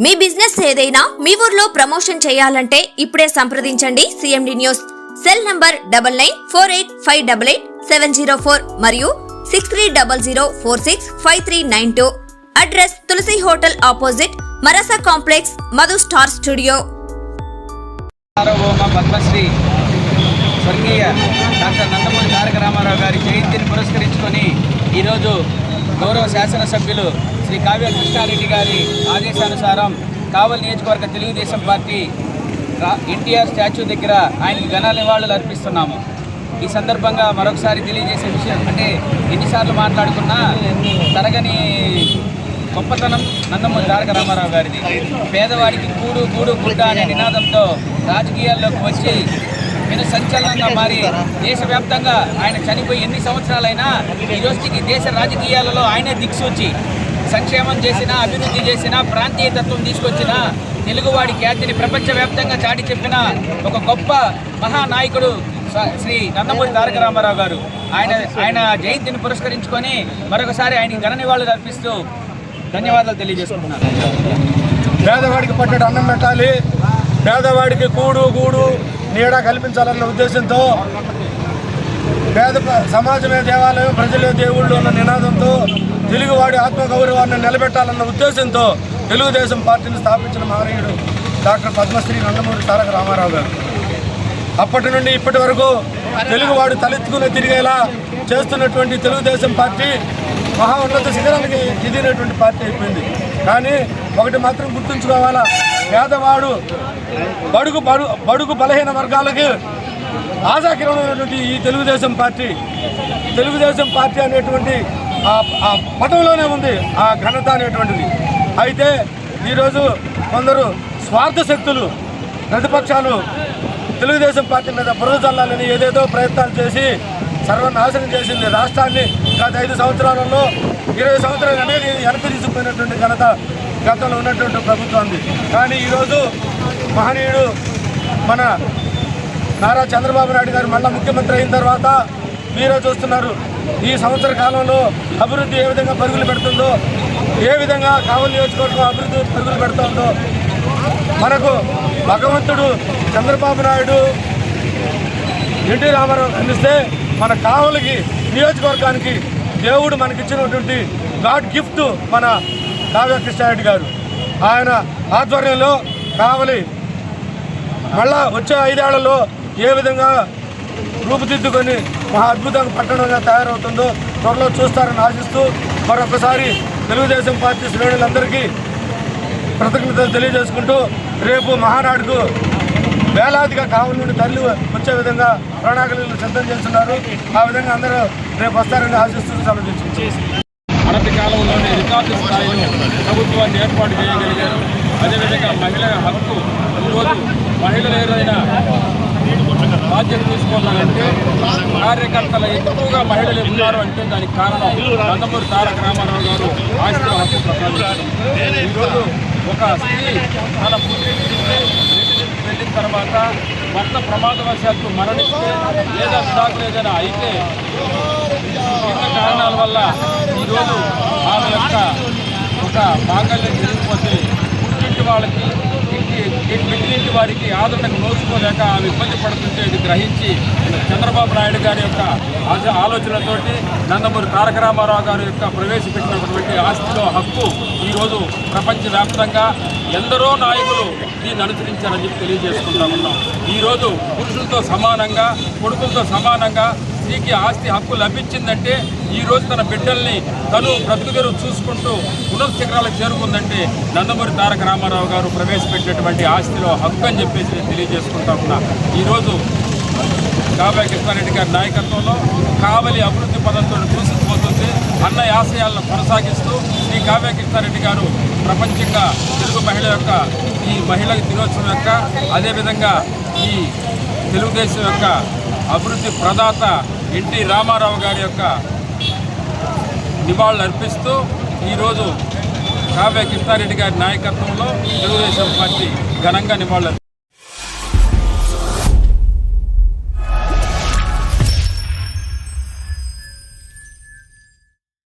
మీ business ఏదైనా మీ ఊర్లో promotion చేయాలంటే ఇప్పుడే సంప్రదించండి సిఎండి న్యూస్. సెల్ నంబర్ 9948588704 మరియు 6300465392. అడ్రస్ తులసి హోటల్ ఆపోజిట్ మరసా complex, Madhu star studio. Padmashri స్వర్గీయ డాక్టర్ నందమూరి తారక రామారావు గారి జయంతిని పురస్కరించుకొని ఈరోజు గౌరవ శాసనసభ్యులు శ్రీ కావ్య కృష్ణారెడ్డి గారి ఆదేశానుసారం కావలి నియోజకవర్గ తెలుగుదేశం పార్టీ ఎన్టీఆర్ స్టాచ్యూ దగ్గర ఆయనకి ఘన నివాళులు అర్పిస్తున్నాము. ఈ సందర్భంగా మరొకసారి తెలియజేసే విషయం అంటే ఎన్నిసార్లు మాట్లాడుకున్నా తరగని గొప్పతనం నందమూరి తారక రామారావు గారిది. పేదవాడికి కూడు గూడు గుడ్డ అనే నినాదంతో రాజకీయాల్లోకి వచ్చి నేను సంచలనంగా మారి దేశవ్యాప్తంగా ఆయన చనిపోయి ఎన్ని సంవత్సరాలైనా ఈ రోజుకి దేశ రాజకీయాలలో ఆయనే దిక్సూచి సంక్షేమం చేసిన, అభివృద్ధి చేసిన, ప్రాంతీయతత్వం తీసుకొచ్చిన, తెలుగువాడి ఖ్యాతిని ప్రపంచవ్యాప్తంగా చాటి చెప్పిన ఒక గొప్ప మహానాయకుడు శ్రీ నందమూరి తారక రామారావు గారు. ఆయన జయంతిని పురస్కరించుకొని మరొకసారి ఆయనకి ఘన నివాళులు అర్పిస్తూ ధన్యవాదాలు తెలియజేసుకుంటున్నాను. పేదవాడికి పట్టెడు అన్నం పెట్టాలి, పేదవాడికి కూడు గూడు నీడ కల్పించాలన్న ఉద్దేశంతో పేద సమాజమే దేవాలయం, ప్రజలే దేవుళ్ళు అన్న నినాదంతో తెలుగువాడి ఆత్మగౌరవాన్ని నిలబెట్టాలన్న ఉద్దేశంతో తెలుగుదేశం పార్టీని స్థాపించిన మహనీయుడు డాక్టర్ పద్మశ్రీ నందమూరి తారక రామారావు గారు. అప్పటి నుండి ఇప్పటి వరకు తెలుగువాడు తలెత్తుకుని తిరిగేలా చేస్తున్నటువంటి తెలుగుదేశం పార్టీ మహా ఉన్నత శిఖరానికి ఎదిగినటువంటి పార్టీ అయిపోయింది. కానీ ఒకటి మాత్రం గుర్తుంచుకోవాలా, పేదవాడు బడుగు బలహీన వర్గాలకి ఆశాకిరణమైనటువంటి ఈ తెలుగుదేశం పార్టీ అనేటువంటి ఆ పటంలోనే ఉంది ఆ ఘనత అనేటువంటిది. అయితే ఈరోజు కొందరు స్వార్థ శక్తులు, ప్రతిపక్షాలు తెలుగుదేశం పార్టీ మీద బురద చల్లాలని ఏదేదో ప్రయత్నాలు చేసి సర్వనాశనం చేసింది. రాష్ట్రాన్ని గత 5 సంవత్సరాలలో 20 సంవత్సరాలు అనేది వెనక్కి తీసుకుపోయినటువంటి ఘనత గతంలో ఉన్నటువంటి ప్రభుత్వం ఉంది. కానీ ఈరోజు మహనీయుడు మన నారా చంద్రబాబు నాయుడు గారు మళ్ళీ ముఖ్యమంత్రి అయిన తర్వాత మీరే చూస్తున్నారు ఈ సంవత్సర కాలంలో అభివృద్ధి ఏ విధంగా పరుగులు పెడుతుందో, ఏ విధంగా కావలి నియోజకవర్గం అభివృద్ధి పరుగులు పెడుతుందో. మనకు భగవంతుడు చంద్రబాబు నాయుడు, ఎన్టీ రామారావు అందిస్తే మన కావలికి నియోజకవర్గానికి దేవుడు మనకిచ్చినటువంటి గాడ్ గిఫ్ట్ మన కావ్య కృష్ణారెడ్డి గారు. ఆయన ఆధ్వర్యంలో కావలి మళ్ళా వచ్చే 5 ఏళ్లలో ఏ విధంగా రూపుదిద్దుకొని మహా అద్భుతంగా పట్టణంగా తయారవుతుందో త్వరలో చూస్తారని ఆశిస్తూ మరొకసారి తెలుగుదేశం పార్టీ శ్రేణులందరికీ కృతజ్ఞతలు తెలియజేసుకుంటూ రేపు మహానాడుకు వేలాదిగా కావలి నుండి తల్లి వచ్చే విధంగా ప్రణాళికలు సిద్ధం చేస్తున్నారు. ఆ విధంగా అందరూ రేపు వస్తారని ఆశిస్తూ సెలవు తీసుకుంటారు. అనతి కాలంలోనే రికార్డు స్థాయిలో ప్రభుత్వాన్ని ఏర్పాటు చేయగలిగారు. అదేవిధంగా మహిళల హక్కు ఈరోజు మహిళలు ఏదైనా బాధ్యత తీసుకోవాలంటే కార్యకర్తలు ఎక్కువగా మహిళలు ఉన్నారు అంటే దానికి కారణం నందమూరి తారక రామారావు గారు ఆస్తి హక్కు ప్రసాదించారు. ఈరోజు ఒక స్త్రీ తన పుట్టింటికి వెళ్ళిన తర్వాత భర్త ప్రమాదవశాత్తు మరణిస్తే లేదా విడాకులు ఏదైనా అయితే వివిధ కారణాల వల్ల ఈరోజు ఆమె యొక్క ఒక మాంగళ్యం జరిగిపోతే పుట్టింటి వాళ్ళకి మిగిలింటి వారికి ఆదరణకు నోచుకోలేక ఆమె ఇబ్బంది పడుతుంటే ఇది గ్రహించి చంద్రబాబు నాయుడు గారి యొక్క ఆలోచనతోటి నందమూరి తారక రామారావు గారి యొక్క ప్రవేశపెట్టినటువంటి ఆస్తిలో హక్కు ఈరోజు ప్రపంచవ్యాప్తంగా ఎందరో నాయకులు దీన్ని అనుసరించారని చెప్పి తెలియజేసుకుంటా ఉన్నాం. ఈరోజు పురుషులతో సమానంగా, కొడుకులతో సమానంగా స్త్రీకి ఆస్తి హక్కు లభించిందంటే ఈరోజు తన బిడ్డల్ని తను బ్రతుకుదెరువు చూసుకుంటూ ఉన్నత శిఖరాలకు చేరుకుందంటే నందమూరి తారక రామారావు గారు ప్రవేశపెట్టినటువంటి ఆస్తిలో హక్కు అని చెప్పేసి తెలియజేసుకుంటా ఉన్నా. ఈరోజు కావ్య కృష్ణారెడ్డి గారి నాయకత్వంలో కావలి అభివృద్ధి పదంతో దూసుకుపోతుంది. అన్న ఆశయాలను కొనసాగిస్తూ ఈ కావ్య కృష్ణారెడ్డి గారు ప్రపంచంగా తెలుగు మహిళ యొక్క ఈ మహిళా దినోత్సవం యొక్క అదేవిధంగా ఈ తెలుగుదేశం యొక్క అభివృద్ధి ప్రదాత ఎన్టీ రామారావు గారి యొక్క నివాళులు అర్పిస్తూ ఈరోజు కావ్య కృష్ణారెడ్డి గారి నాయకత్వంలో తెలుగుదేశం పార్టీ ఘనంగా నివాళులు